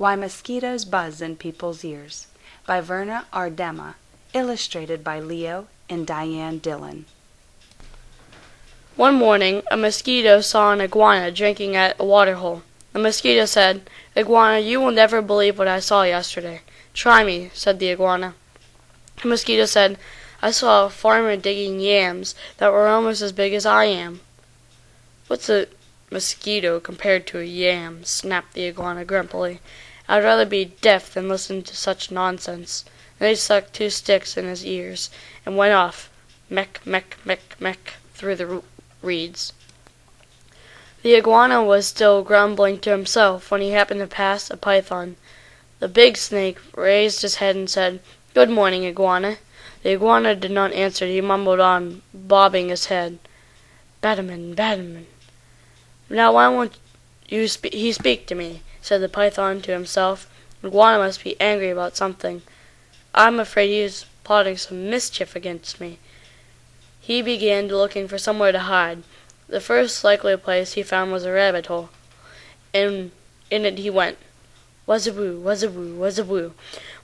Why Mosquitoes Buzz in People's Ears by Verna Ardema, illustrated by Leo and Diane Dillon. One morning, a mosquito saw an iguana drinking at a waterhole. The mosquito said, "Iguana, you will never believe what I saw yesterday." "Try me," said the iguana. The mosquito said, "I saw a farmer digging yams that were almost as big as I am." "What's a mosquito compared to a yam?" snapped the iguana grumpily. "I'd rather be deaf than listen to such nonsense." And he stuck 2 sticks in his ears and went off, meck, meck, meck, meck, through the reeds. The iguana was still grumbling to himself when he happened to pass a python. The big snake raised his head and said, "Good morning, iguana." The iguana did not answer. He mumbled on, bobbing his head. "Bataman, bataman." "Now why won't he speak to me?" said the python to himself. "The iguana must be angry about something. I'm afraid he is plotting some mischief against me." He began looking for somewhere to hide. The first likely place he found was a rabbit hole, and in it he went. Wuzzaboo, wuzzaboo, wuzzaboo.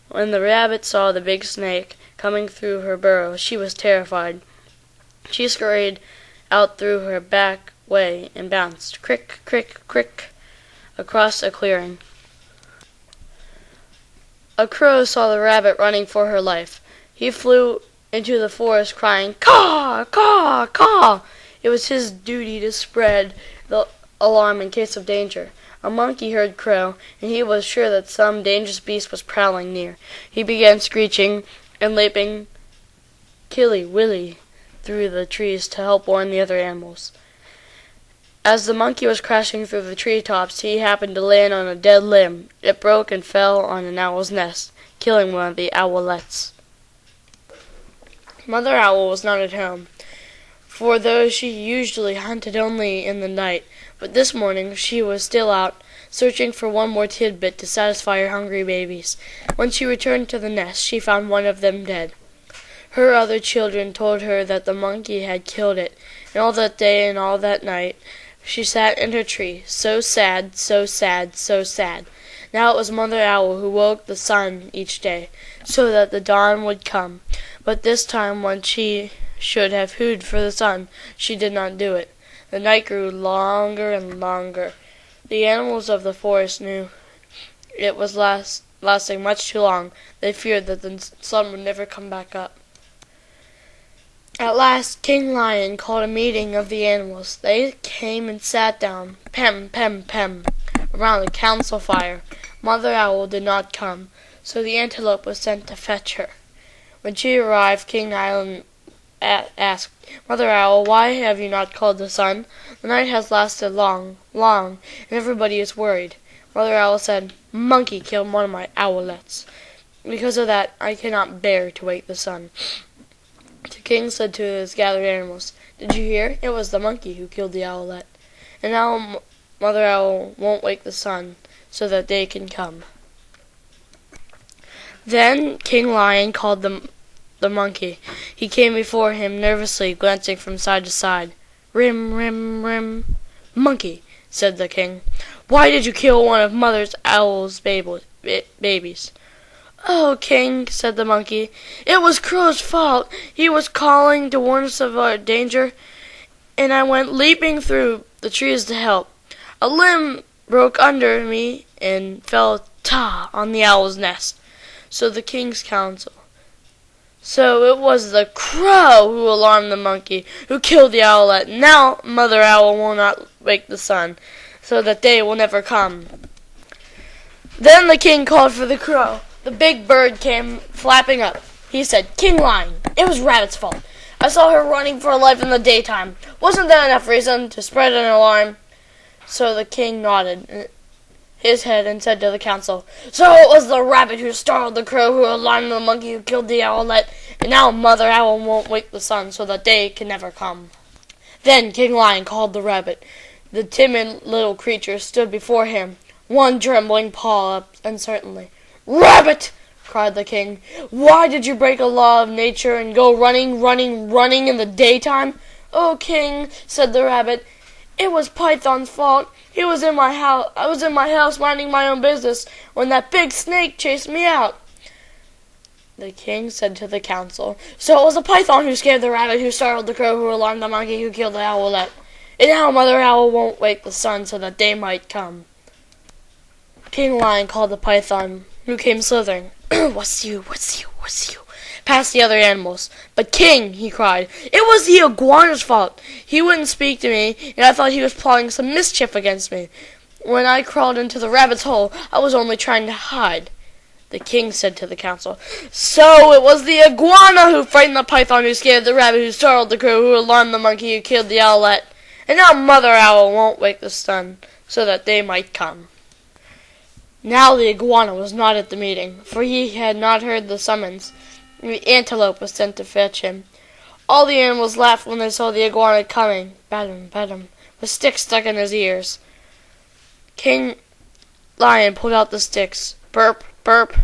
When the rabbit saw the big snake coming through her burrow, she was terrified. She scurried out through her back way and bounced, crick, crick, crick, across a clearing. A crow saw the rabbit running for her life. He flew into the forest crying, "Caw, caw, caw!" It was his duty to spread the alarm in case of danger. A monkey heard Crow, and he was sure that some dangerous beast was prowling near. He began screeching and leaping killy-willy through the trees to help warn the other animals. As the monkey was crashing through the treetops, he happened to land on a dead limb. It broke and fell on an owl's nest, killing one of the owlets. Mother Owl was not at home, for though she usually hunted only in the night, but this morning she was still out, searching for one more tidbit to satisfy her hungry babies. When she returned to the nest, she found one of them dead. Her other children told her that the monkey had killed it, and all that day and all that night she sat in her tree, so sad, so sad, so sad. Now it was Mother Owl who woke the sun each day, so that the dawn would come. But this time, when she should have hooted for the sun, she did not do it. The night grew longer and longer. The animals of the forest knew it was lasting much too long. They feared that the sun would never come back up. At last King Lion called a meeting of the animals. They came and sat down, pem, pem, pem, around the council fire. Mother Owl did not come, so the antelope was sent to fetch her. When she arrived, King Lion asked, "Mother Owl, why have you not called the sun? The night has lasted long, long, and everybody is worried." Mother Owl said, "Monkey killed one of my owlets. Because of that, I cannot bear to wake the sun." The king said to his gathered animals, "Did you hear? It was the monkey who killed the owlet. And now Mother Owl won't wake the sun, so that day can come." Then King Lion called the monkey. He came before him nervously, glancing from side to side. "Rim, rim, rim." "Monkey," said the king, "why did you kill one of Mother Owl's babies?" "Oh, King," said the monkey, "it was Crow's fault. He was calling to warn us of our danger, and I went leaping through the trees to help. A limb broke under me and fell on the owl's nest." So the king's council. "So it was the crow who alarmed the monkey, who killed the owlet. Now Mother Owl will not wake the sun, so that day will never come." Then the king called for the crow. The big bird came flapping up. He said, "King Lion, it was Rabbit's fault. I saw her running for her life in the daytime. Wasn't that enough reason to spread an alarm?" So the king nodded his head and said to the council, "So it was the rabbit who startled the crow, who alarmed the monkey, who killed the owlet, and now Mother Owl won't wake the sun, so that day can never come." Then King Lion called the rabbit. The timid little creature stood before him, one trembling paw up uncertainly. "Rabbit!" cried the king, "why did you break a law of nature and go running, running, running in the daytime?" "Oh, King," said the rabbit, "it was Python's fault. He was in my house. I was in my house minding my own business when that big snake chased me out." The king said to the council, "So it was a python who scared the rabbit, who startled the crow, who alarmed the monkey, who killed the owlet. And now Mother Owl won't wake the sun so that day might come." King Lion called the python, who came slithering. What's you, past the other animals. "But King," he cried, "it was the iguana's fault. He wouldn't speak to me, and I thought he was plotting some mischief against me. When I crawled into the rabbit's hole, I was only trying to hide." The king said to the council, "So it was the iguana who frightened the python, who scared the rabbit, who startled the crow, who alarmed the monkey, who killed the owlet. And now Mother Owl won't wake the sun so that day might come." Now the iguana was not at the meeting, for he had not heard the summons. The antelope was sent to fetch him. All the animals laughed when they saw the iguana coming, badum, with sticks stuck in his ears. King Lion pulled out the sticks. Burp, burp.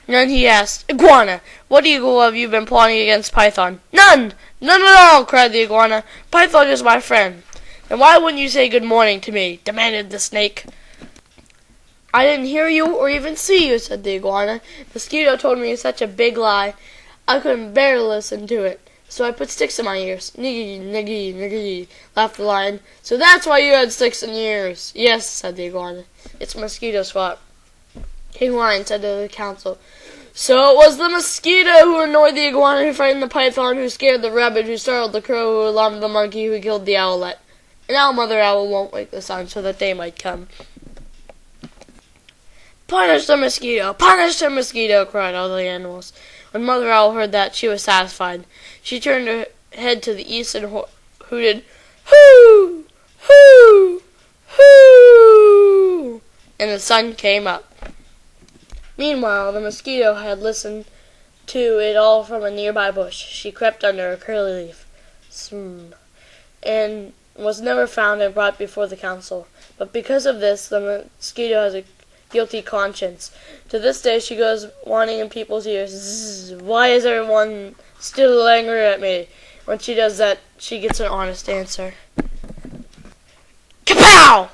Then he asked, "Iguana, what evil have you been plotting against Python?" "None! None at all!" cried the iguana. "Python is my friend." "Then why wouldn't you say good morning to me?" demanded the snake. "I didn't hear you or even see you," said the iguana. "Mosquito told me such a big lie, I couldn't bear to listen to it. So I put sticks in my ears." "Niggy, niggy, niggy," laughed the lion. "So that's why you had sticks in your ears." "Yes," said the iguana. "It's Mosquito's fault." King Lion said to the council, "So it was the mosquito who annoyed the iguana, who frightened the python, who scared the rabbit, who startled the crow, who alarmed the monkey, who killed the owlet. And now Mother Owl won't wake the sun so that day might come." "Punish the mosquito! Punish the mosquito!" cried all the animals. When Mother Owl heard that, she was satisfied. She turned her head to the east and hooted, "Hoo! Hoo! Hoo!" And the sun came up. Meanwhile, the mosquito had listened to it all from a nearby bush. She crept under a curly leaf, and was never found and brought before the council. But because of this, the mosquito has a guilty conscience. To this day, she goes whining in people's ears, "Zzz, why is everyone still angry at me?" When she does that, she gets an honest answer. Kapow!